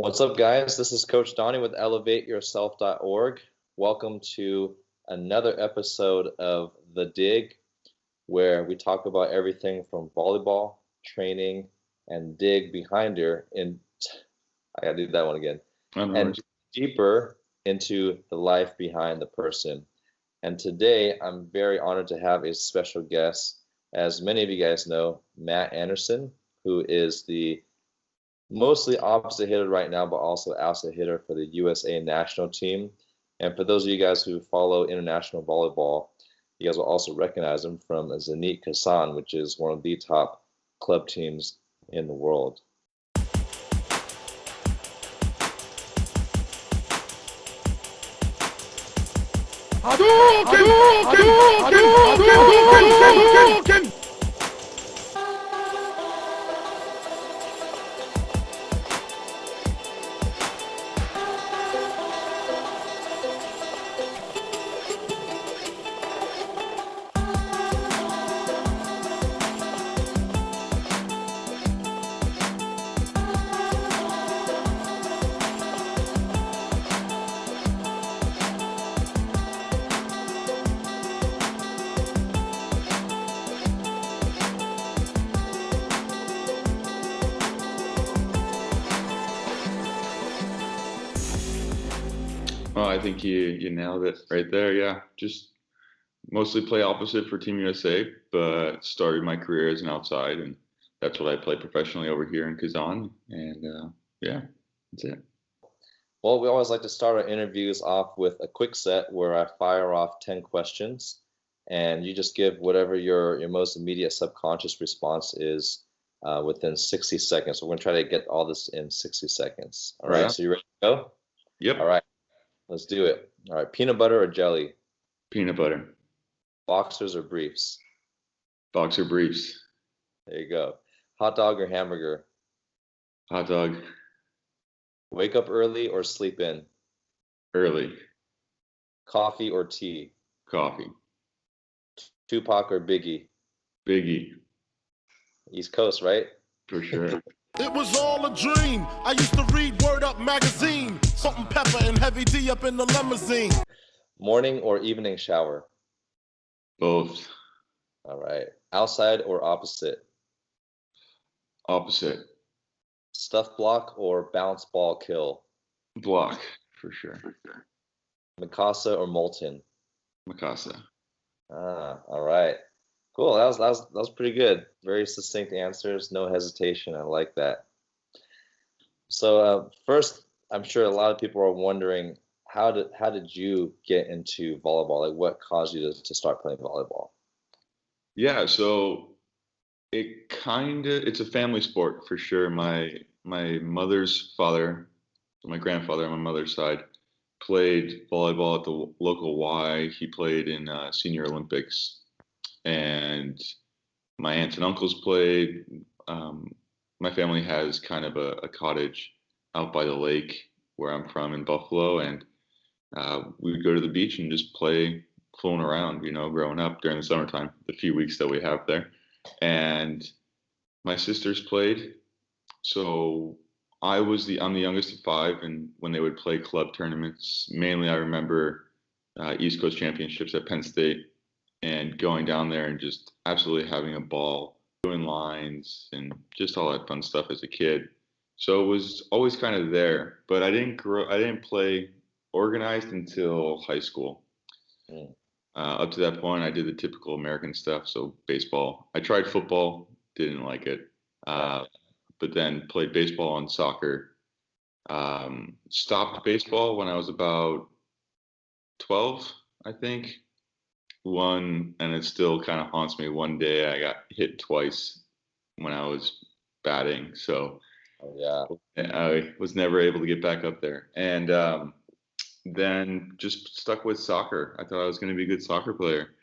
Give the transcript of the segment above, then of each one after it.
What's up, guys? This is Coach Donnie with ElevateYourself.org. Welcome to another episode of The Dig, where we talk about everything from volleyball, training, and dig behind her. I gotta do that one again. And deeper into the life behind the person. And today, I'm very honored to have a special guest. As many of you guys know, Matt Anderson, who is the mostly opposite hitter right now, but also outside hitter for the USA national team. And for those of you guys who follow international volleyball, you guys will also recognize him from Zenit Kazan, which is one of the top club teams in the world. Oh, I think you nailed it right there. Yeah, just mostly play opposite for Team USA, but started my career as an outside, and that's what I play professionally over here in Kazan. And yeah, that's it. Well, we always like to start our interviews off with a quick set where I fire off 10 questions, and you just give whatever your most immediate subconscious response is within 60 seconds. So we're going to try to get all this in 60 seconds. All right, so you ready to go? Yep. All right. Let's do it. All right, peanut butter or jelly? Peanut butter. Boxers or briefs? Boxer briefs. There you go. Hot dog or hamburger? Hot dog. Wake up early or sleep in? Early. Coffee or tea? Coffee. Tupac or Biggie? Biggie. East Coast, right? For sure. It was all a dream. I used to read Word Up magazine. Salt and pepper and Heavy D up in the limousine. Morning or evening shower? Both. All right. Outside or opposite? Opposite. Stuff block or bounce ball kill? Block, for sure. Mikasa or Molten? Mikasa. All right. Cool. That was pretty good. Very succinct answers. No hesitation. I like that. So first, I'm sure a lot of people are wondering how did you get into volleyball? Like, what caused you to start playing volleyball? Yeah. So it's a family sport for sure. My mother's father, my grandfather on my mother's side, played volleyball at the local Y. He played in Senior Olympics. And my aunts and uncles played. My family has kind of a cottage out by the lake where I'm from in Buffalo, and we would go to the beach and just play, flown around, growing up during the summertime, the few weeks that we have there. And my sisters played, so I'm the youngest of five, and when they would play club tournaments, mainly I remember East Coast Championships at Penn State, and going down there and just absolutely having a ball, doing lines and just all that fun stuff as a kid. So it was always kind of there, but I didn't play organized until high school. Up to that point, I did the typical American stuff. So baseball, I tried football, didn't like it. But then played baseball and soccer. Stopped baseball when I was about 12, I think. And it still kind of haunts me. One day I got hit twice when I was batting, so I was never able to get back up there. And then just stuck with soccer. I thought I was going to be a good soccer player,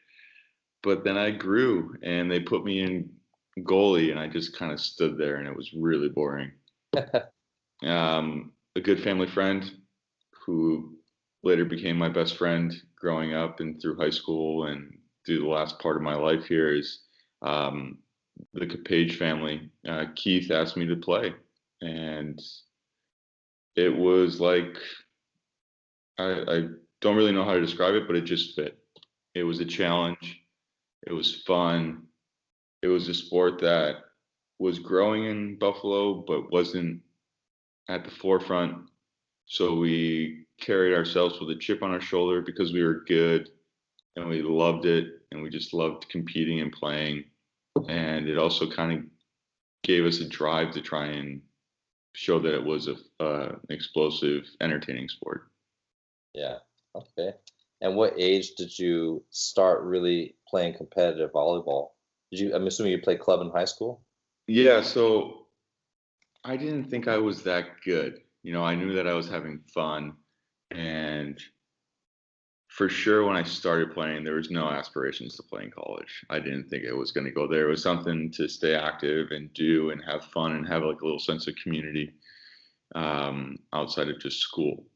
but then I grew and they put me in goalie, and I just kind of stood there, and it was really boring. A good family friend who later became my best friend growing up and through high school and through the last part of my life here is the Page family. Keith asked me to play, and It was like, I don't really know how to describe it, but it just fit. It was a challenge. It was fun. It was a sport that was growing in Buffalo, but wasn't at the forefront. So we carried ourselves with a chip on our shoulder because we were good and we loved it and we just loved competing and playing. And it also kind of gave us a drive to try and show that it was an explosive, entertaining sport. Yeah. Okay. And what age did you start really playing competitive volleyball? I'm assuming you played club in high school? Yeah, so I didn't think I was that good. I knew that I was having fun, and for sure when I started playing, there was no aspirations to play in college. I didn't think it was going to go there. It was something to stay active and do and have fun and have like a little sense of community outside of just school.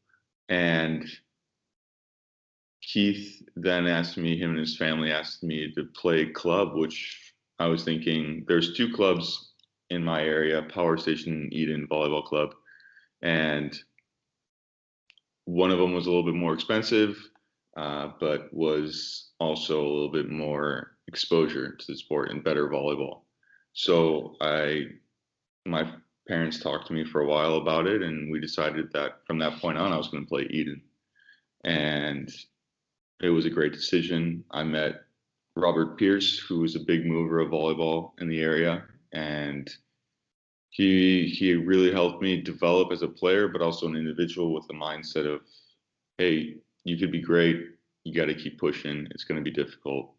And Keith then asked me, him and his family asked me to play club, which I was thinking there's two clubs in my area, Power Station and Eden Volleyball Club. And one of them was a little bit more expensive, but was also a little bit more exposure to the sport and better volleyball. So my parents talked to me for a while about it, and we decided that from that point on, I was going to play Eden. And it was a great decision. I met Robert Pierce, who was a big mover of volleyball in the area, and he really helped me develop as a player, but also an individual with the mindset of, hey, you could be great. You got to keep pushing. It's going to be difficult,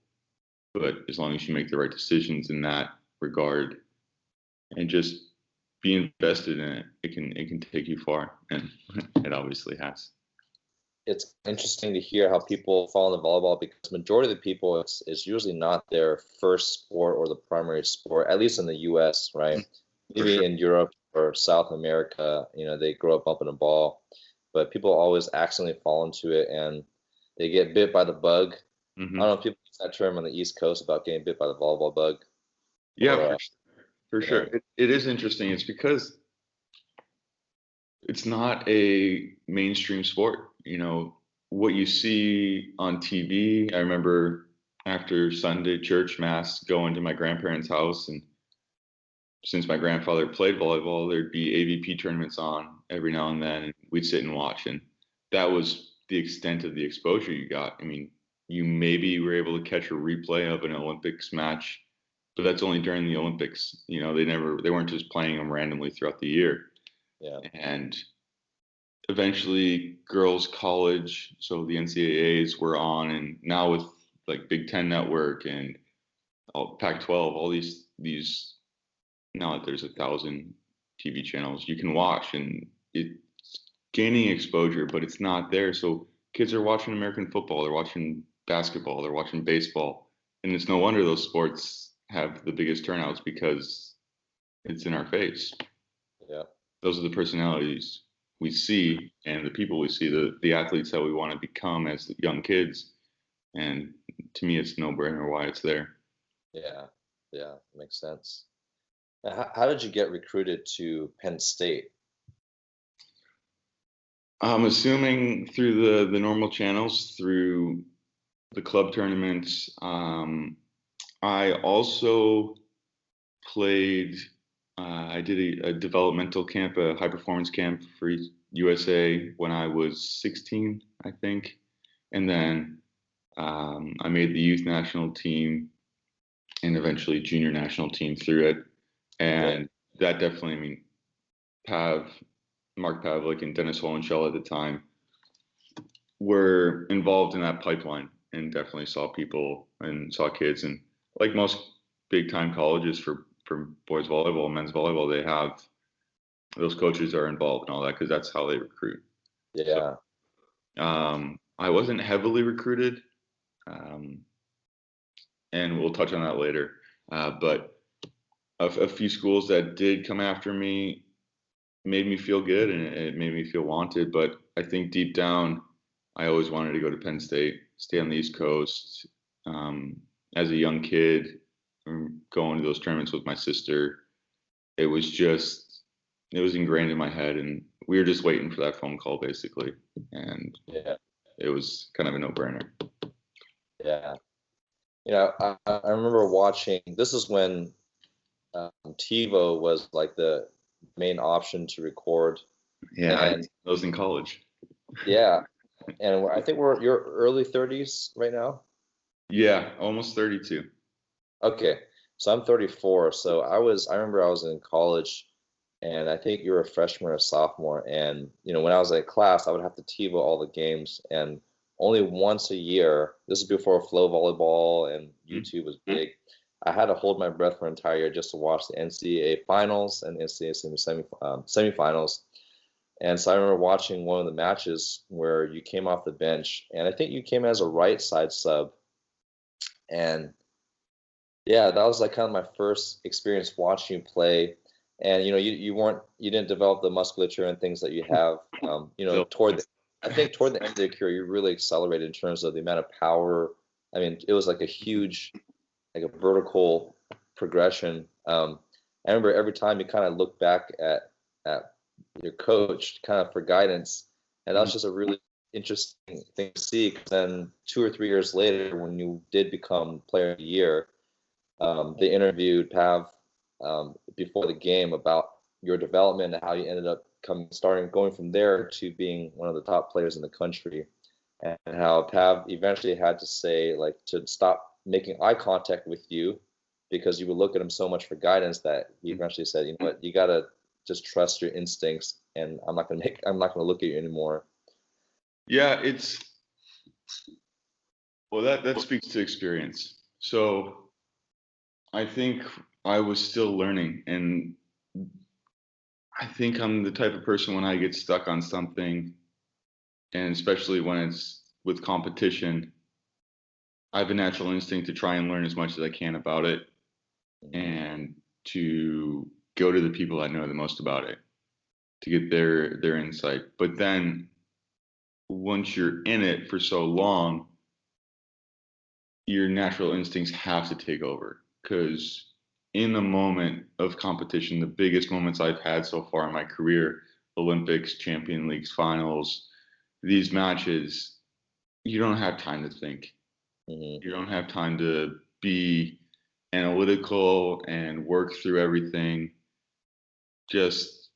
but as long as you make the right decisions in that regard and just be invested in it, it can take you far, and it obviously has. It's interesting to hear how people fall into volleyball because majority of the people, it's usually not their first sport or the primary sport, at least in the U.S., right? Maybe in Europe or South America, they grow up bumping a ball, but people always accidentally fall into it and they get bit by the bug. Mm-hmm. I don't know if people use that term on the East Coast about getting bit by the volleyball bug. Yeah, for sure. It is interesting. It's because it's not a mainstream sport. What you see on TV, I remember after Sunday church mass going to my grandparents' house, and since my grandfather played volleyball, there'd be AVP tournaments on every now and then, and we'd sit and watch, and that was the extent of the exposure you got. I mean, you maybe were able to catch a replay of an Olympics match, but that's only during the Olympics. They weren't just playing them randomly throughout the year. Yeah. And eventually girls college, so the NCAAs were on, and now with like Big Ten Network and Pac-12, all these now that there's 1,000 TV channels you can watch, and it's gaining exposure, but it's not there. So kids are watching American football, they're watching basketball, they're watching baseball, and it's no wonder those sports have the biggest turnouts because it's in our face. Yeah. Those are the personalities we see and the people we see, the athletes that we want to become as young kids. And to me, it's no brainer why it's there. Yeah, makes sense. Now, how did you get recruited to Penn State? I'm assuming through the normal channels, through the club tournaments. I also played. I did a developmental camp, a high performance camp for USA when I was 16, I think. And then I made the youth national team and eventually junior national team through it. And that definitely, Mark Pavlik and Dennis Holenshell at the time were involved in that pipeline and definitely saw people and saw kids. And like most big time colleges for boys volleyball, men's volleyball, they have those coaches are involved and all that because that's how they recruit. Yeah. So, I wasn't heavily recruited, and we'll touch on that later. But a few schools that did come after me made me feel good and it made me feel wanted. But I think deep down, I always wanted to go to Penn State, stay on the East Coast. As a young kid, going to those tournaments with my sister, it was just it was ingrained in my head, and we were just waiting for that phone call basically, and Yeah. it was kind of a no-brainer. Yeah. I remember watching. This is when TiVo was like the main option to record. Yeah, And I was in college. yeah, and I think you're early 30s right now. Yeah, almost 32. Okay, so I'm 34. So I remember I was in college, and I think you were a freshman or a sophomore. And when I was in class, I would have to TiVo all the games, and only once a year. This is before Flow Volleyball and YouTube was big. I had to hold my breath for an entire year just to watch the NCAA finals and NCAA semifinals. And so I remember watching one of the matches where you came off the bench, and I think you came as a right side sub. And yeah, that was like kind of my first experience watching you play. And you didn't develop the musculature and things that you have. I think toward the end of your career, you really accelerated in terms of the amount of power. I mean, it was like a huge, like a vertical progression. I remember every time you kind of look back at your coach kind of for guidance, and that was just a really interesting thing to see. Because then 2 or 3 years later, when you did become Player of the Year, they interviewed Pav before the game about your development and how you ended up going from there to being one of the top players in the country, and how Pav eventually had to say like to stop making eye contact with you because you would look at him so much for guidance that he eventually said, you know what, you gotta just trust your instincts, and I'm not gonna look at you anymore. Yeah, that speaks to experience. So I think I was still learning, and I think I'm the type of person, when I get stuck on something, and especially when it's with competition, I have a natural instinct to try and learn as much as I can about it, and to go to the people that know the most about it to get their insight. But then once you're in it for so long, your natural instincts have to take over, because in the moment of competition, the biggest moments I've had so far in my career, Olympics, Champion Leagues, finals, these matches, you don't have time to think. You don't have time to be analytical and work through everything. Just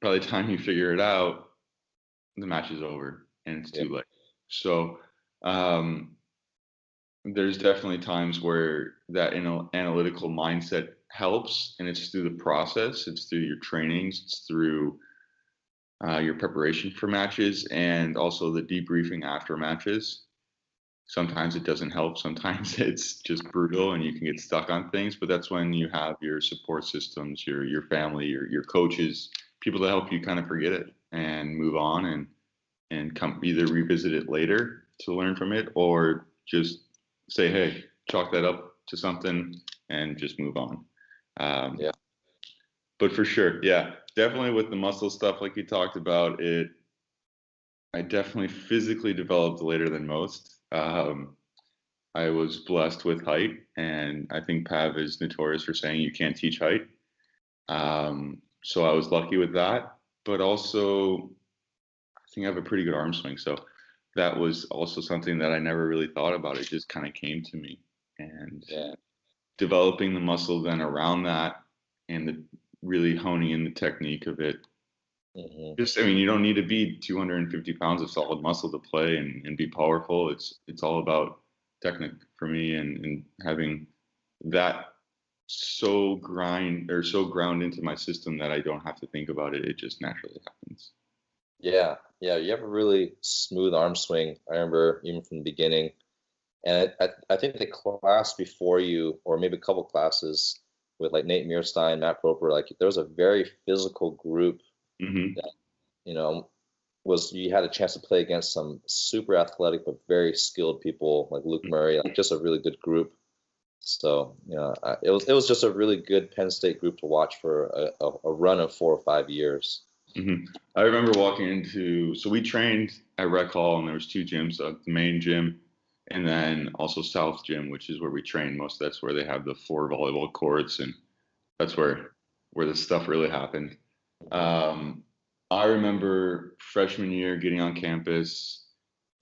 by the time you figure it out, the match is over and it's too late. So there's definitely times where that analytical mindset helps, and it's through the process, it's through your trainings, it's through your preparation for matches, and also the debriefing after matches. Sometimes it doesn't help. Sometimes it's just brutal and you can get stuck on things, but that's when you have your support systems, your family, your coaches, people to help you kind of forget it and move on, and come either revisit it later to learn from it, or just say, hey, chalk that up to something and just move on. But for sure, definitely with the muscle stuff, like you talked about, I definitely physically developed later than most. I was blessed with height, and I think Pav is notorious for saying you can't teach height. So I was lucky with that, but also I think I have a pretty good arm swing. So that was also something that I never really thought about. It just kind of came to me, and developing the muscle then around that, and really honing in the technique of it. Just, I mean, you don't need to be 250 pounds of solid muscle to play and be powerful. It's all about technique for me, and having that so ground into my system that I don't have to think about it. It just naturally happens. Yeah, you have a really smooth arm swing. I remember even from the beginning, and I think the class before you, or maybe a couple classes with like Nate Mearstein, Matt Proper, like there was a very physical group that you had a chance to play against some super athletic but very skilled people like Luke Murray, like just a really good group. So it was just a really good Penn State group to watch for a run of 4 or 5 years. I remember walking into, so we trained at Rec Hall, and there was 2 gyms, the main gym and then also South Gym, which is where we train most. That's where they have the 4 volleyball courts, and that's where the stuff really happened. I remember freshman year getting on campus,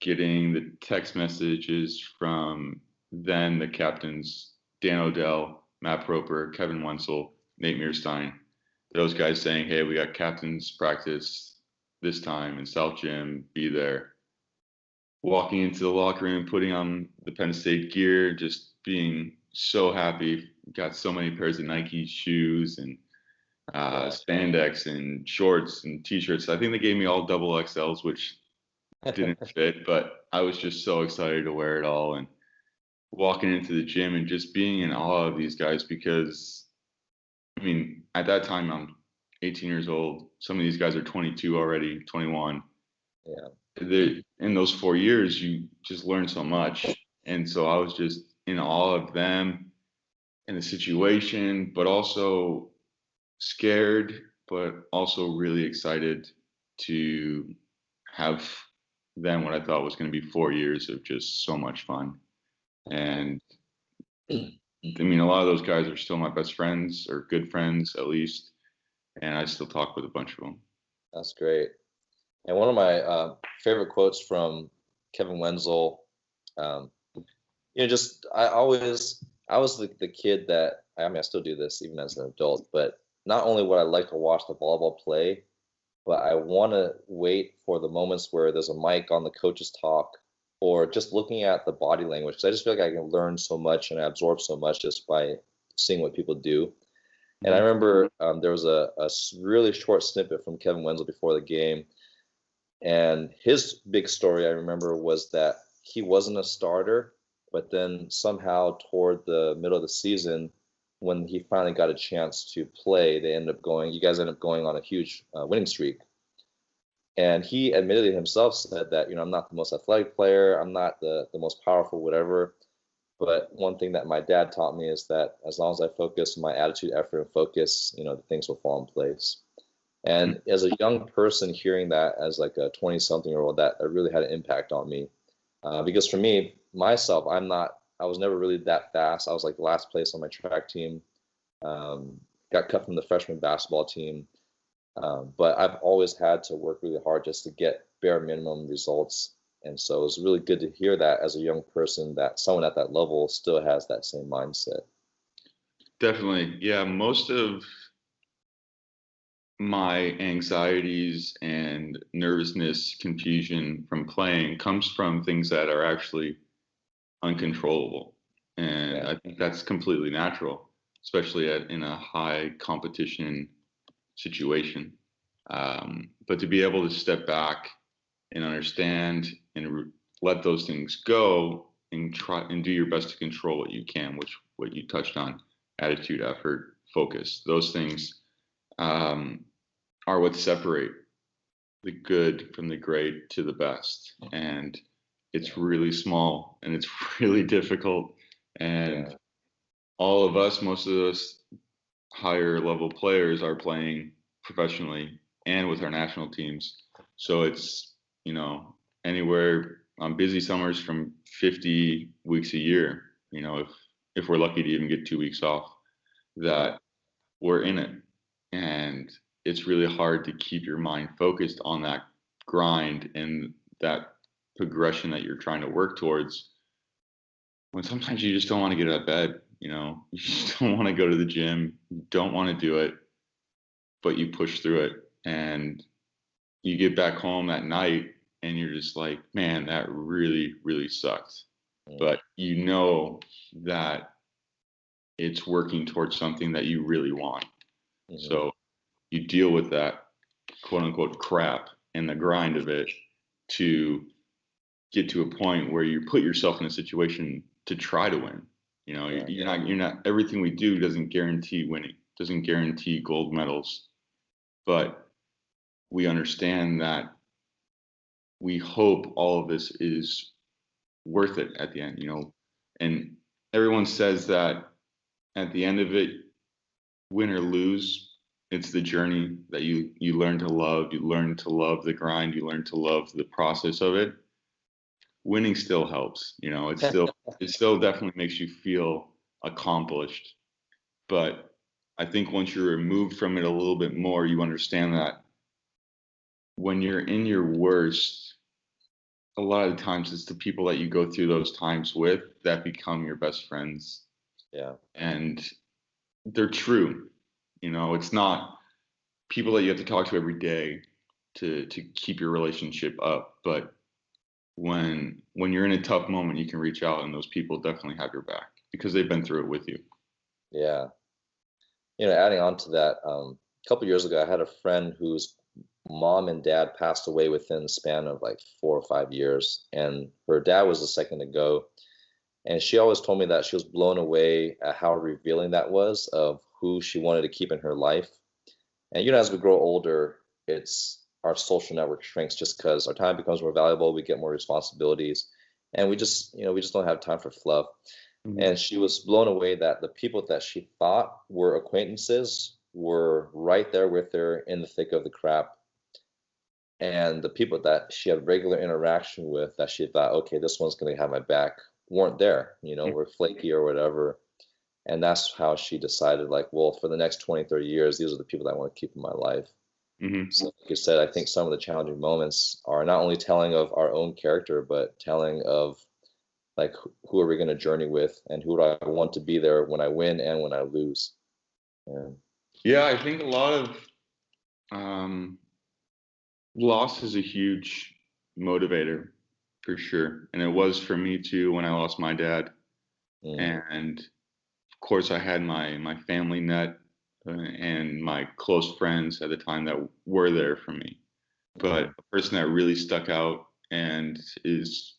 getting the text messages from then the captains, Dan Odell, Matt Proper, Kevin Wenzel, Nate Mearstein. Those guys saying, hey, we got captains practice this time in South Gym, be there. Walking into the locker room, putting on the Penn State gear, just being so happy. Got so many pairs of Nike shoes and spandex and shorts and t-shirts. I think they gave me all double XLs, which didn't fit, but I was just so excited to wear it all and walking into the gym and just being in awe of these guys because, I mean, at that time I'm 18 years old. Some of these guys are 22 already, 21. Yeah. In those 4 years, you just learn so much. And so I was just in awe of them and the situation, but also scared, but also really excited to have then what I thought was going to be 4 years of just so much fun. And I mean, a lot of those guys are still my best friends or good friends at least. And I still talk with a bunch of them. That's great. And one of my favorite quotes from Kevin Wenzel, just I was the kid that, I mean, I still do this even as an adult, but not only would I like to watch the volleyball play, but I want to wait for the moments where there's a mic on the coach's talk or just looking at the body language. Because I just feel like I can learn so much and I absorb so much just by seeing what people do. And I remember there was a really short snippet from Kevin Wenzel before the game. And his big story, I remember, was that he wasn't a starter, but then somehow toward the middle of the season, when he finally got a chance to play, you guys ended up going on a huge winning streak. And he admitted himself, said that, I'm not the most athletic player, I'm not the most powerful, whatever. But one thing that my dad taught me is that as long as I focus my attitude, effort, and focus, the things will fall in place. And as a young person hearing that as like a 20-something-year-old, that really had an impact on me. Because for me, myself, I was never really that fast. I was like last place on my track team, got cut from the freshman basketball team. But I've always had to work really hard just to get bare minimum results. And so it was really good to hear that as a young person, that someone at that level still has that same mindset. Definitely. Yeah. Most of my anxieties and nervousness, confusion from playing comes from things that are actually uncontrollable. And I think that's completely natural, especially in a high competition situation. But to be able to step back and understand and let those things go and try and do your best to control what you can, which what you touched on, attitude, effort, focus, those things are what separate the good from the great to the best. And it's really small and it's really difficult. And all of us, most of us higher level players are playing professionally and with our national teams. So it's, anywhere on busy summers from 50 weeks a year, if we're lucky to even get 2 weeks off, that we're in it. And it's really hard to keep your mind focused on that grind and that progression that you're trying to work towards when sometimes you just don't want to get out of bed. You just don't want to go to the gym, you don't want to do it, but you push through it and you get back home at night and you're just like, man, that really, really sucked. But you know that it's working towards something that you really want. So you deal with that quote unquote crap and the grind of it to get to a point where you put yourself in a situation to try to win. You're not, everything we do doesn't guarantee winning, doesn't guarantee gold medals, but we understand that we hope all of this is worth it at the end, and everyone says that at the end of it, win or lose, it's the journey that you learn to love. You learn to love the grind. You learn to love the process of it. Winning still helps, it still definitely makes you feel accomplished. But I think once you're removed from it a little bit more, you understand that when you're in your worst, a lot of the times it's the people that you go through those times with that become your best friends. Yeah. And they're true. It's not people that you have to talk to every day to keep your relationship up. But when you're in a tough moment, you can reach out, and those people definitely have your back because they've been through it with you. Yeah. Adding on to that, a couple years ago, I had a friend whose mom and dad passed away within the span of like 4 or 5 years, and her dad was the second to go. And she always told me that she was blown away at how revealing that was of who she wanted to keep in her life. And as we grow older, it's our social network shrinks just because our time becomes more valuable. We get more responsibilities, and we just don't have time for fluff. Mm-hmm. And she was blown away that the people that she thought were acquaintances were right there with her in the thick of the crap. And the people that she had regular interaction with that she thought, okay, this one's going to have my back, weren't there, were flaky or whatever. And that's how she decided, like, well, for the next 20, 30 years, these are the people that I want to keep in my life. Mm-hmm. So like you said, I think some of the challenging moments are not only telling of our own character, but telling of, like, who are we going to journey with, and who do I want to be there when I win and when I lose. Yeah, I think a lot of loss is a huge motivator for sure. And it was for me too when I lost my dad. And of course I had my family net and my close friends at the time that were there for me. But a person that really stuck out and is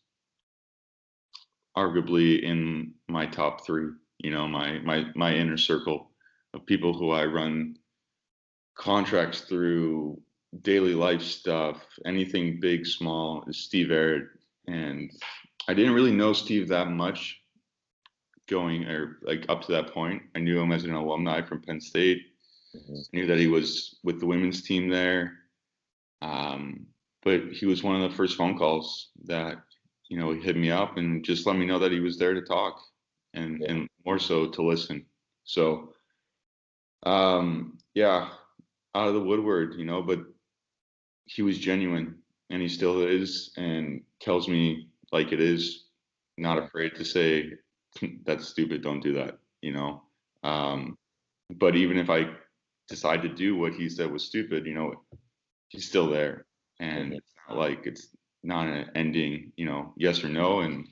arguably in my top 3, my inner circle of people who I run contracts through, daily life stuff, anything big, small, is Steve Arid. And I didn't really know Steve that much up to that point. I knew him as an alumni from Penn State. I knew that he was with the women's team there. But he was one of the first phone calls that, he hit me up and just let me know that he was there to talk and more so to listen. So, out of the woodward, but he was genuine, and he still is, and tells me like it is, not afraid to say, that's stupid, don't do that, but even if I decide to do what he said was stupid, he's still there, and it's not like it's not an ending, yes or no, and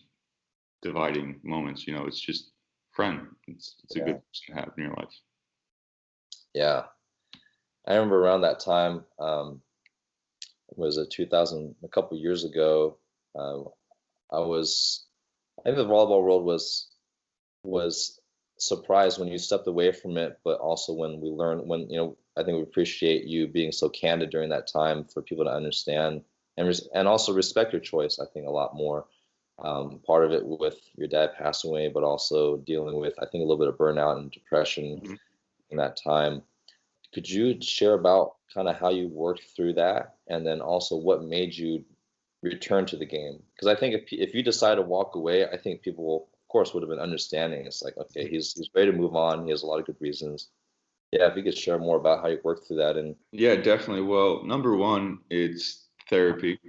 dividing moments, it's just friend. It's a good person to have in your life. Yeah. I remember around that time, was it 2000, a couple of years ago, I think the volleyball world was surprised when you stepped away from it, but also when we learned, I think we appreciate you being so candid during that time for people to understand and also respect your choice, I think, a lot more. Part of it with your dad passing away, but also dealing with, I think, a little bit of burnout and depression in that time. Could you share about kind of how you worked through that, and then also what made you return to the game? Because I think if you decide to walk away, I think people will, of course, would have been understanding. It's like, okay, he's ready to move on. He has a lot of good reasons. Yeah, if you could share more about how you worked through that. And yeah, definitely. Well, number one, it's therapy.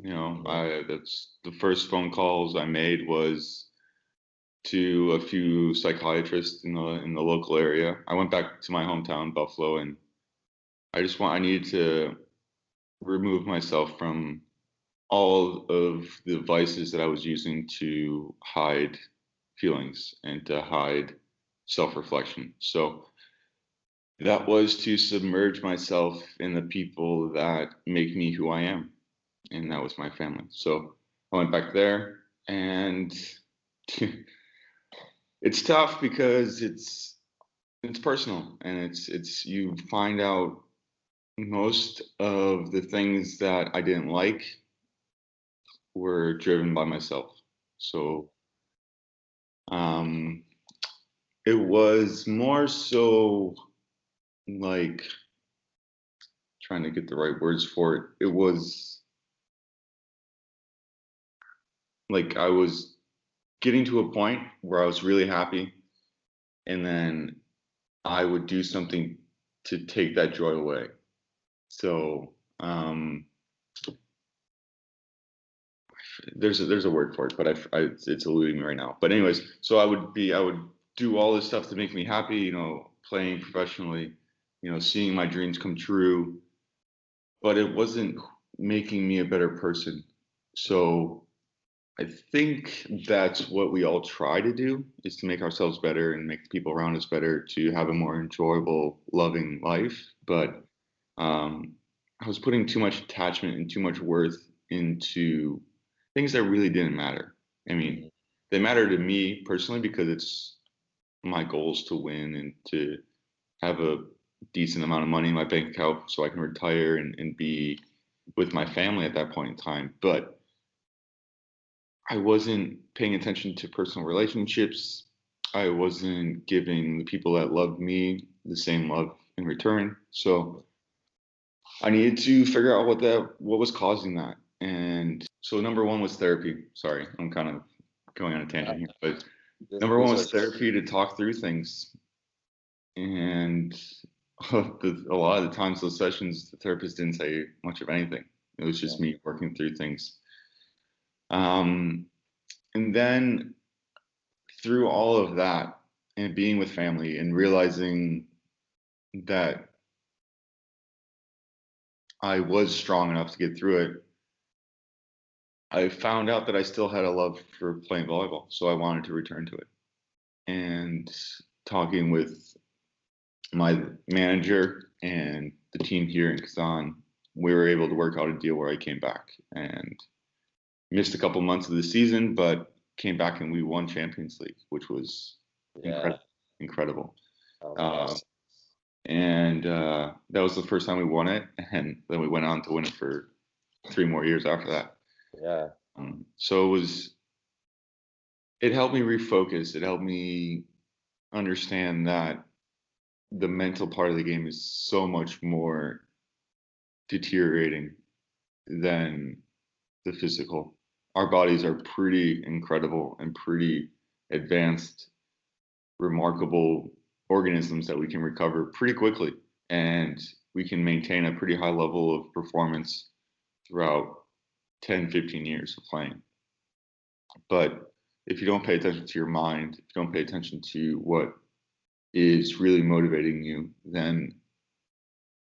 That's the first phone calls I made was to a few psychiatrists in the local area. I went back to my hometown, Buffalo, and I needed to remove myself from all of the vices that I was using to hide feelings and to hide self-reflection. So that was to submerge myself in the people that make me who I am. And that was my family. So I went back there, and it's tough because it's personal, and it's you find out most of the things that I didn't like were driven by myself. So it was more so like trying to get the right words for it. It was like I was getting to a point where I was really happy, and then I would do something to take that joy away. So there's a word for it, but it's eluding me right now. But anyways, so I would do all this stuff to make me happy, you know, playing professionally, you know, seeing my dreams come true, but it wasn't making me a better person. So I think that's what we all try to do, is to make ourselves better and make the people around us better, to have a more enjoyable, loving life. But I was putting too much attachment and too much worth into things that really didn't matter. I mean, they matter to me personally because it's my goals to win and to have a decent amount of money in my bank account so I can retire and be with my family at that point in time. But I wasn't paying attention to personal relationships. I wasn't giving the people that loved me the same love in return. So I needed to figure out what was causing that. And so number one was therapy. Sorry, I'm kind of going on a tangent here, but number one was therapy, to talk through things. And a lot of the times those sessions, the therapist didn't say much of anything. It was just me working through things. And then through all of that and being with family and realizing that I was strong enough to get through it, I found out that I still had a love for playing volleyball. So I wanted to return to it. And talking with my manager and the team here in Kazan, we were able to work out a deal where I came back and missed a couple months of the season, but came back and we won Champions League, which was incredible. And that was the first time we won it, and then we went on to win it for 3 more years after that. Yeah. So it helped me refocus. It helped me understand that the mental part of the game is so much more deteriorating than the physical. Our bodies are pretty incredible and pretty advanced, remarkable organisms that we can recover pretty quickly, and we can maintain a pretty high level of performance throughout 10, 15 years of playing. But if you don't pay attention to your mind, if you don't pay attention to what is really motivating you, then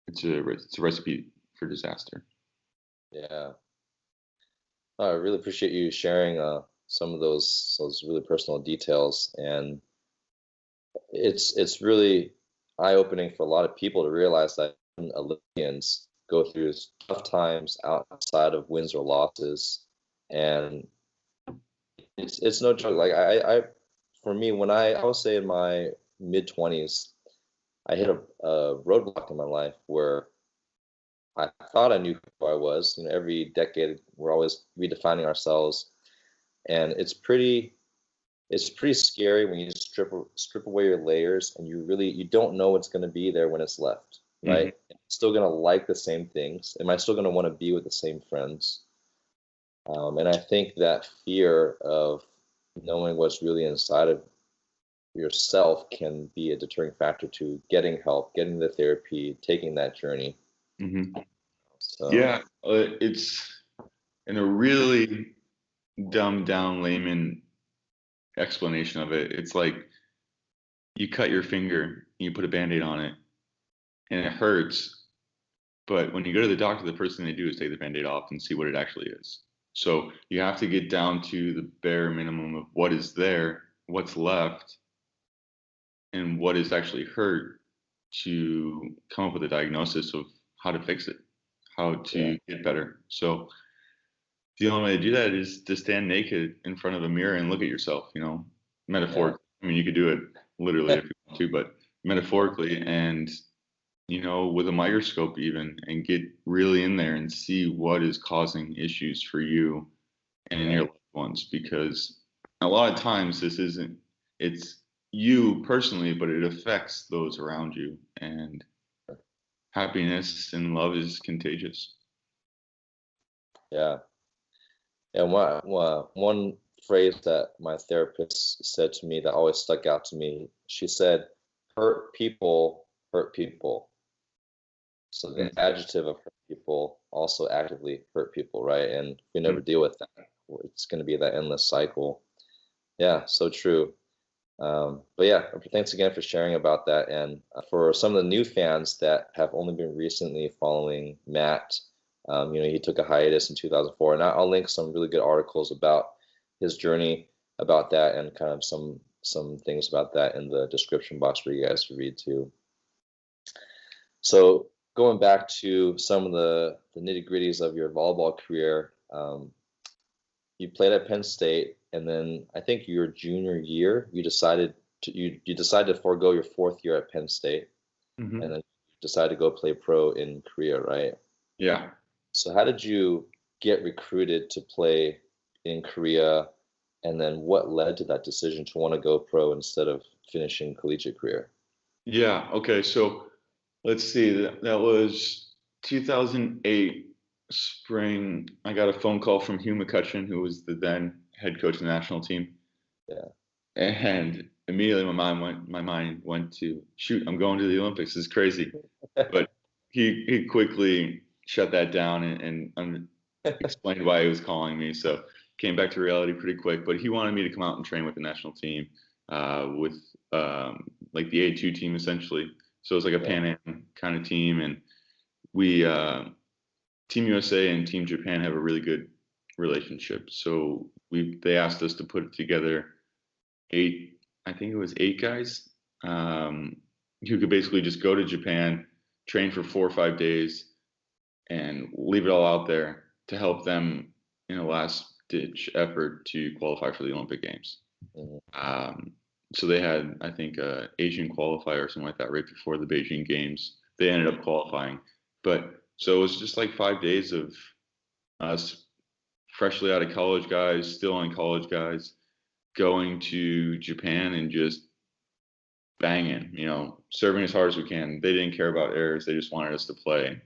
it's a recipe for disaster. Yeah. I really appreciate you sharing some of those really personal details, and it's really eye-opening for a lot of people to realize that Olympians go through tough times outside of wins or losses, and it's no joke. Like I for me, when I would say in my mid-20s, I hit a roadblock in my life where I thought I knew who I was. You know, every decade we're always redefining ourselves, and it's pretty scary when you strip away your layers and you don't know what's going to be there when it's left, right? Am I still going to like the same things? Am I still going to want to be with the same friends? And I think that fear of knowing what's really inside of yourself can be a deterring factor to getting help, getting the therapy, taking that journey. So. Yeah, it's in a really dumbed down layman explanation of it. It's like you cut your finger and you put a Band-Aid on it and it hurts, but when you go to the doctor, the first thing they do is take the Band-Aid off and see what it actually is. So you have to get down to the bare minimum of what is there, what's left, and what is actually hurt to come up with a diagnosis of how to fix it, how to get better. So the only way to do that is to stand naked in front of a mirror and look at yourself, you know, metaphorically. I mean, you could do it literally if you want to, but metaphorically, and, you know, with a microscope even, and get really in there and see what is causing issues for you and your loved ones. Because a lot of times it's you personally, but it affects those around you, and happiness and love is contagious. Yeah. And one phrase that my therapist said to me that always stuck out to me, she said, hurt people hurt people. So the adjective of hurt people also actively hurt people, right? And if we never deal with that, it's going to be that endless cycle. Yeah, so true. But yeah, thanks again for sharing about that. And for some of the new fans that have only been recently following Matt, he took a hiatus in 2004, and I'll link some really good articles about his journey about that, and kind of some things about that in the description box for you guys to read too. So going back to some of the nitty-gritties of your volleyball career, you played at Penn State, and then I think your junior year, you decided to forego your fourth year at Penn State, and then decided to go play pro in Korea, right? Yeah. So how did you get recruited to play in Korea, and then what led to that decision to want to go pro instead of finishing collegiate career? Yeah. Okay. So let's see. That was 2008 spring. I got a phone call from Hugh McCutcheon, who was the then head coach of the national team. Yeah. And immediately my mind went to, shoot, I'm going to the Olympics. This is crazy. But he quickly shut that down and explained why he was calling me. So came back to reality pretty quick. But he wanted me to come out and train with the national team, with like the A2 team essentially. So it was like a Pan Am kind of team, and we Team USA and Team Japan have a really good relationship. So they asked us to put together eight guys, who could basically just go to Japan, train for 4 or 5 days, and leave it all out there to help them in a last-ditch effort to qualify for the Olympic Games. So they had, I think, a Asian qualifier or something like that right before the Beijing Games. They ended up qualifying. But so it was just like 5 days of us freshly out of college guys, still on college guys, going to Japan and just banging, serving as hard as we can. They didn't care about errors. They just wanted us to play.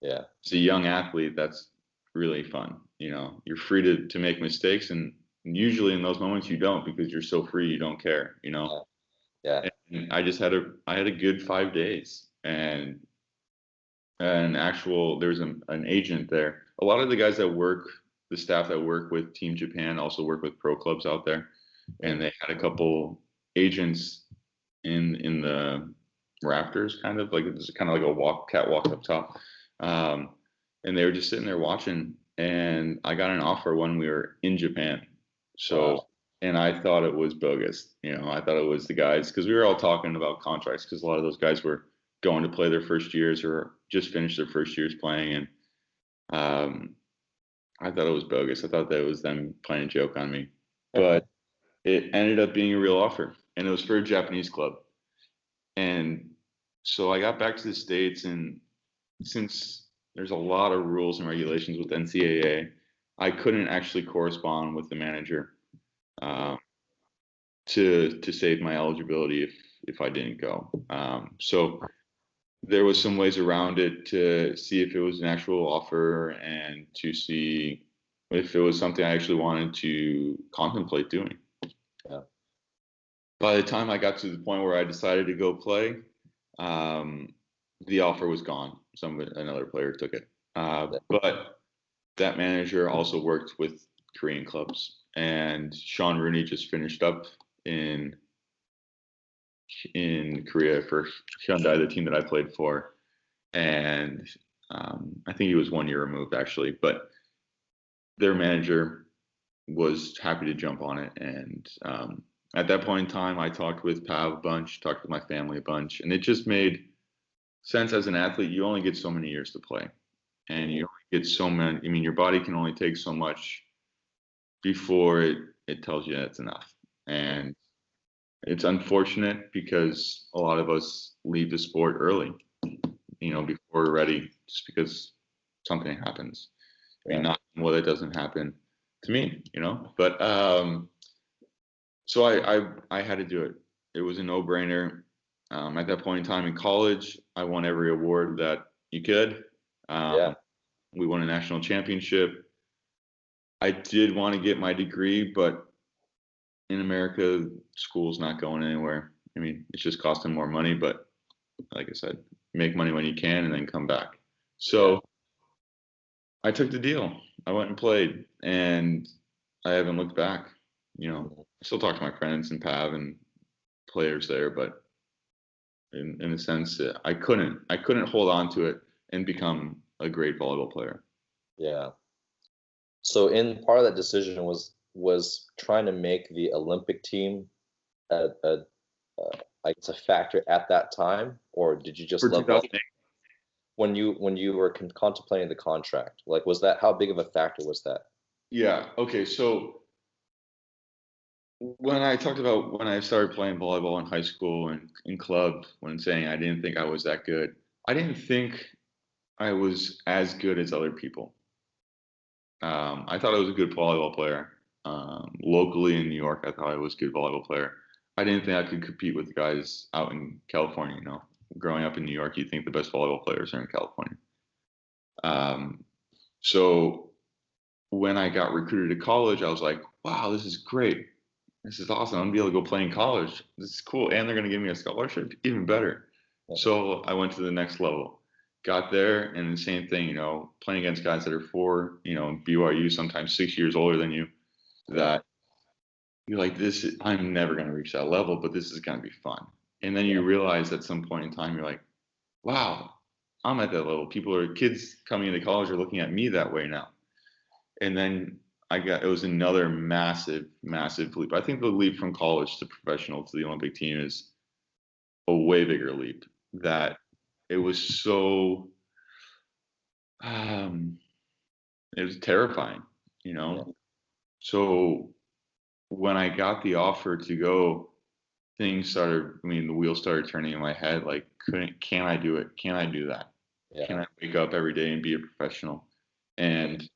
Yeah. As a young athlete, that's really fun. You're free to make mistakes, and usually in those moments you don't, because you're so free, you don't care, Yeah. And I had a good 5 days, and there's an agent there. A lot of the guys the staff that work with Team Japan also work with pro clubs out there, and they had a couple agents in the rafters, kind of like a catwalk up top, and they were just sitting there watching, and I got an offer when we were in Japan. So, wow. And I thought it was bogus. I thought it was the guys, because we were all talking about contracts, because a lot of those guys were going to play their first years or just finished their first years playing, and I thought it was bogus. I thought that was them playing a joke on me, but it ended up being a real offer, and it was for a Japanese club. And so I got back to the States, and since there's a lot of rules and regulations with NCAA, I couldn't actually correspond with the manager to save my eligibility if I didn't go. So there was some ways around it to see if it was an actual offer, and to see if it was something I actually wanted to contemplate doing. Yeah. By the time I got to the point where I decided to go play, the offer was gone. Another player took it. But that manager also worked with Korean clubs, and Sean Rooney just finished up in Korea for Hyundai, the team that I played for, and I think he was 1 year removed actually, but their manager was happy to jump on it. And at that point in time, I talked with Pav a bunch, talked with my family a bunch, and it just made sense. As an athlete, you only get so many years to play, and you only get so many. I mean, your body can only take so much before it tells you that's enough. And it's unfortunate, because a lot of us leave the sport early, before we're ready, just because something happens. I mean, not well, that doesn't happen to me, but so I had to do it. It was a no-brainer. At that point in time in college, I won every award that you could. We won a national championship. I did want to get my degree, but in America, school's not going anywhere. I mean, it's just costing more money, but like I said, make money when you can and then come back. So I took the deal. I went and played, and I haven't looked back. You know, I still talk to my friends and Pav and players there, but in a sense, I couldn't hold on to it and become a great volleyball player. Yeah. So in part of that decision was trying to make the Olympic team a I guess a factor at that time, or did you just For love 2008. when you were contemplating the contract? Like, was that, how big of a factor was that? Yeah. Okay. So when I talked about when I started playing volleyball in high school and in club, when saying I didn't think I was that good, I didn't think I was as good as other people. I thought I was a good volleyball player. Locally in New York, I thought I was a good volleyball player. I didn't think I could compete with the guys out in California. You know, growing up in New York, you think the best volleyball players are in California. So when I got recruited to college, I was like, wow, this is great. This is awesome. I'm gonna be able to go play in college. This is cool. And they're gonna give me a scholarship, even better. So I went to the next level. Got there, and the same thing, you know, playing against guys that are 4, you know, BYU, sometimes 6 years older than you, that you're like, I'm never gonna reach that level, but this is gonna be fun. And then you realize at some point in time, you're like, wow, I'm at that level. Kids coming into college are looking at me that way now. And then it was another massive, massive leap. I think the leap from college to professional to the Olympic team is a way bigger leap. That it was so, it was terrifying, you know? Yeah. So when I got the offer to go, the wheels started turning in my head. Like, can I do it? Can I do that? Yeah. Can I wake up every day and be a professional? And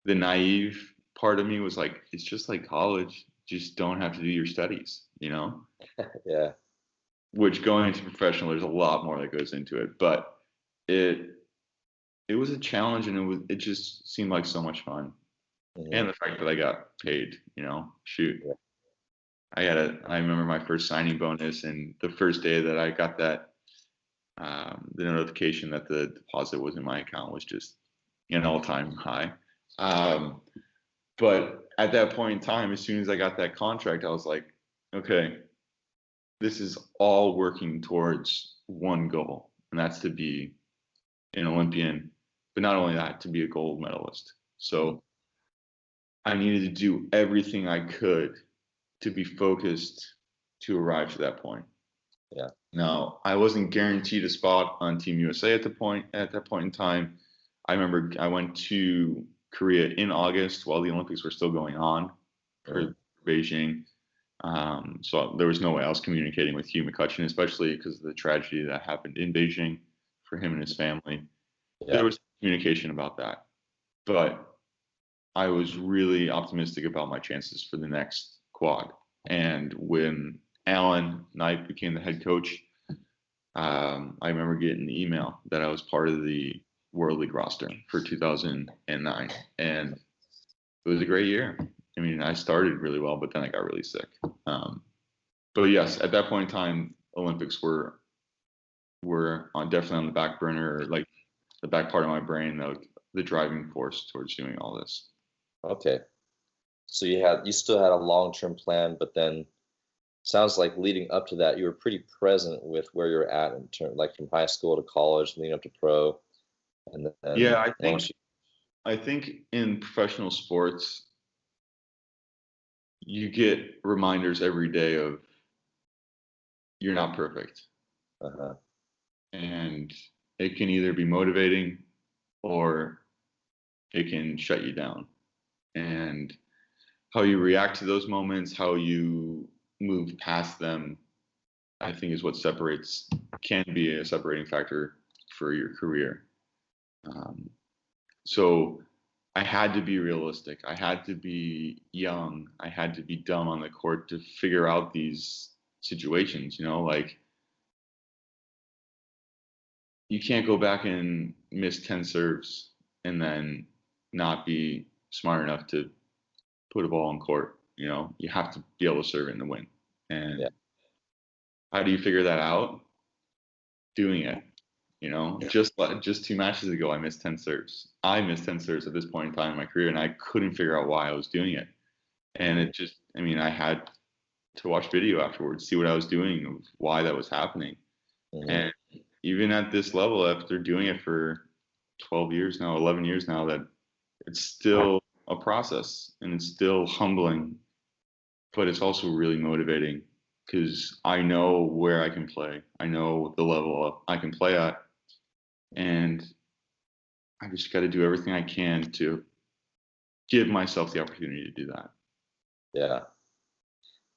the naive part of me was like, it's just like college. Just don't have to do your studies, you know? Yeah. Which, going into professional, there's a lot more that goes into it. But it was a challenge, and it just seemed like so much fun. Mm-hmm. And the fact that I got paid, you know, shoot. Yeah. I remember my first signing bonus, and the first day that I got that, the notification that the deposit was in my account was just an all-time high. But at that point in time, as soon as I got that contract, I was like, okay, this is all working towards one goal, and that's to be an Olympian, but not only that, to be a gold medalist. So I needed to do everything I could to be focused to arrive to that point. Yeah. Now, I wasn't guaranteed a spot on Team USA at that point in time. I remember I went to Korea in August while the Olympics were still going on for Beijing. So there was no way I was communicating with Hugh McCutcheon, especially because of the tragedy that happened in Beijing for him and his family. Yeah. There was communication about that. But I was really optimistic about my chances for the next quad. And when Alan Knight became the head coach, I remember getting the email that I was part of the World League roster for 2009. And it was a great year. I mean, I started really well, but then I got really sick. But yes, at that point in time, Olympics were definitely on the back burner, like the back part of my brain, the driving force towards doing all this. Okay. So you still had a long-term plan, but then sounds like leading up to that, you were pretty present with where you're at in terms, like from high school to college, leading up to pro. And then yeah, I think in professional sports, you get reminders every day of you're not perfect. Uh-huh. And it can either be motivating or it can shut you down. And how you react to those moments, how you move past them, I think is what can be a separating factor for your career. So I had to be realistic. I had to be young. I had to be dumb on the court to figure out these situations, you know, like you can't go back and miss 10 serves and then not be smart enough to put a ball in court. You know, you have to be able to serve it and win. And How do you figure that out? Doing it. Just 2 matches ago, I missed 10 serves. I missed 10 serves at this point in time in my career, and I couldn't figure out why I was doing it. And it just, I had to watch video afterwards, see what I was doing, why that was happening. Mm-hmm. And even at this level, after doing it for 12 years now, 11 years now, that it's still a process and it's still humbling, but it's also really motivating because I know where I can play. I know the level I can play at. And I just got to do everything I can to give myself the opportunity to do that. Yeah.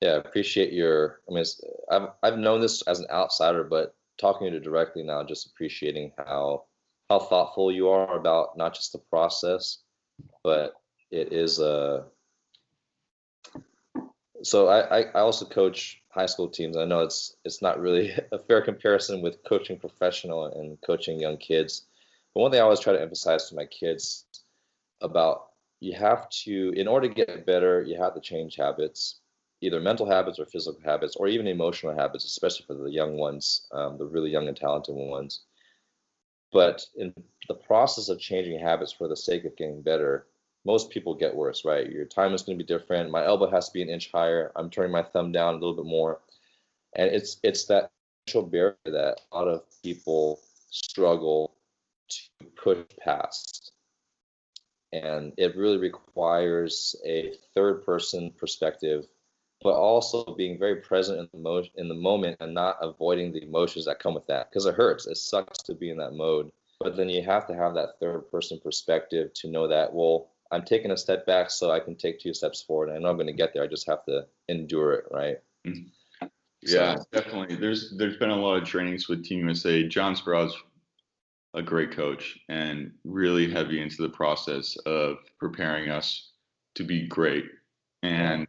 Yeah, I appreciate I've known this as an outsider, but talking to you directly now, just appreciating how thoughtful you are about not just the process, but it is so I also coach high school teams. I know it's not really a fair comparison with coaching professional and coaching young kids. But one thing I always try to emphasize to my kids about, you have to, in order to get better, you have to change habits, either mental habits or physical habits, or even emotional habits, especially for the young ones, the really young and talented ones. But in the process of changing habits for the sake of getting better, most people get worse, right? Your time is going to be different. My elbow has to be an inch higher. I'm turning my thumb down a little bit more. And it's that initial barrier that a lot of people struggle to push past. And it really requires a third person perspective, but also being very present in the moment and not avoiding the emotions that come with that, because it hurts. It sucks to be in that mode. But then you have to have that third person perspective to know that, well, I'm taking a step back so I can take 2 steps forward. I know I'm going to get there. I just have to endure it, right? Yeah, so, definitely. There's been a lot of trainings with Team USA. John Sprout's a great coach and really heavy into the process of preparing us to be great. And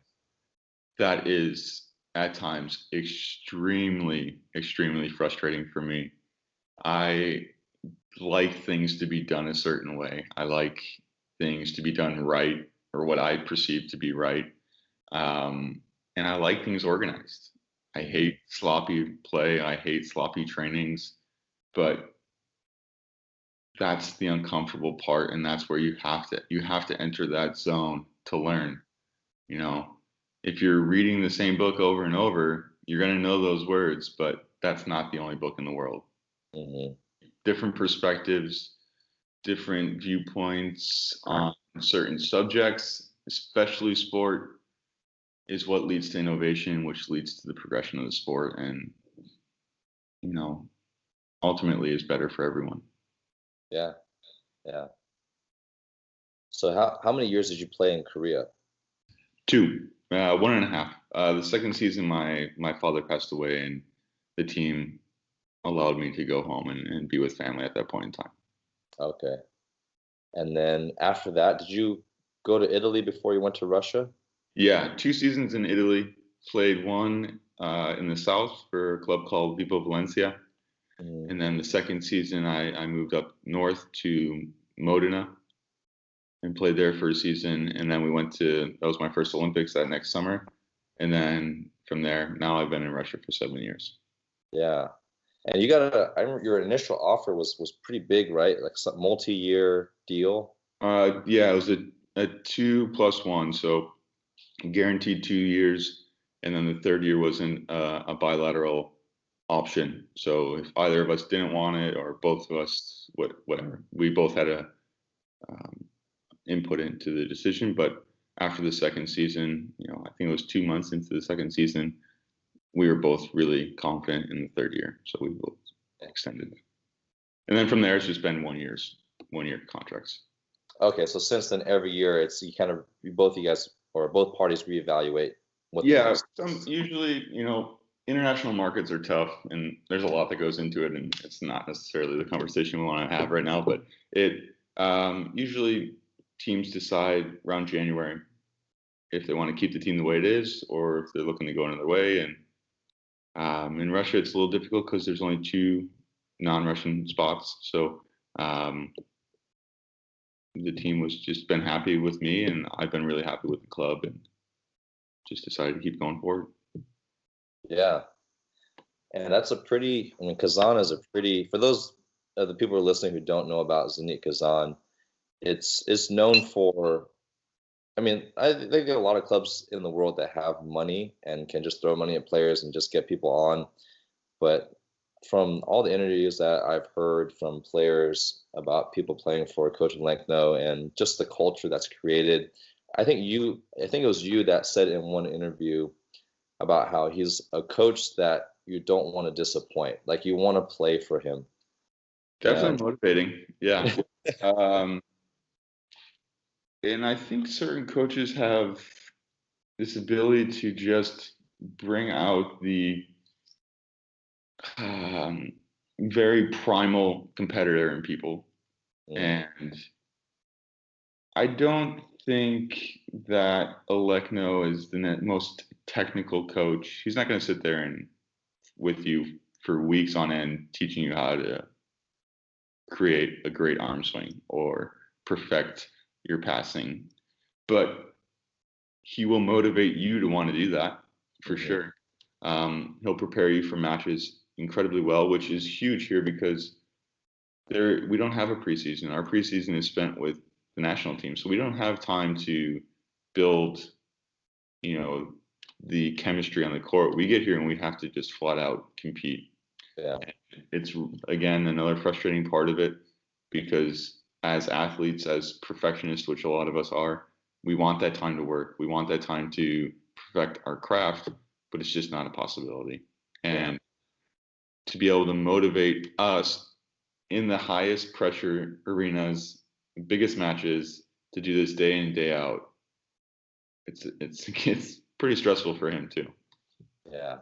that is at times extremely, extremely frustrating for me. I like things to be done a certain way. I like things to be done right, or what I perceive to be right. And I like things organized. I hate sloppy play. I hate sloppy trainings, but that's the uncomfortable part. And that's where you have to enter that zone to learn. If you're reading the same book over and over, you're going to know those words, but that's not the only book in the world. Mm-hmm. Different perspectives, different viewpoints on certain subjects, especially sport, is what leads to innovation, which leads to the progression of the sport, and ultimately is better for everyone. Yeah. So how many years did you play in Korea? 2, 1.5. The second season, my father passed away, and the team allowed me to go home and be with family at that point in time. Okay. And then after that, did you go to Italy before you went to Russia? Yeah, 2 seasons in Italy. Played one in the south for a club called Vivo Valencia. And then the second season, I moved up north to Modena and played there for a season. And then that was my first Olympics that next summer. And then from there, now I've been in Russia for 7 years. Yeah. And I remember your initial offer was pretty big, right? Like some multi-year deal. Yeah, it was a 2+1, so guaranteed 2 years, and then the third year wasn't a bilateral option. So if either of us didn't want it, or both of us, whatever, we both had a input into the decision. But after the second season, I think it was 2 months into the second season, we were both really confident in the third year, so we both extended. And then from there, it's just been 1 year contracts. Okay, so since then, every year both parties reevaluate. Usually, international markets are tough, and there's a lot that goes into it, and it's not necessarily the conversation we want to have right now. But it usually teams decide around January if they want to keep the team the way it is, or if they're looking to go another way. And in Russia, it's a little difficult because there's only 2 non-Russian spots. So the team was just been happy with me, and I've been really happy with the club, and just decided to keep going forward. Yeah. And that's Kazan is a pretty, for those of the people who are listening who don't know about Zenit Kazan, it's known for, I mean, they get a lot of clubs in the world that have money and can just throw money at players and just get people on. But from all the interviews that I've heard from players about people playing for Coach Lenkno and just the culture that's created, I think it was you that said in one interview about how he's a coach that you don't want to disappoint. Like, you want to play for him. Definitely motivating. Yeah. And I think certain coaches have this ability to just bring out the very primal competitor in people. And I don't think that Alekno is the most technical coach. He's not going to sit there and with you for weeks on end teaching you how to create a great arm swing or perfect your passing, but he will motivate you to want to do that for sure. He'll prepare you for matches incredibly well, which is huge here because we don't have a preseason. Our preseason is spent with the national team, so we don't have time to build, the chemistry on the court. We get here and we have to just flat out compete. Yeah, it's again another frustrating part of it because as athletes, as perfectionists, which a lot of us are, we want that time to work. We want that time to perfect our craft, but it's just not a possibility. And to be able to motivate us in the highest pressure arenas, biggest matches, to do this day in, day out, it's pretty stressful for him too. Yeah.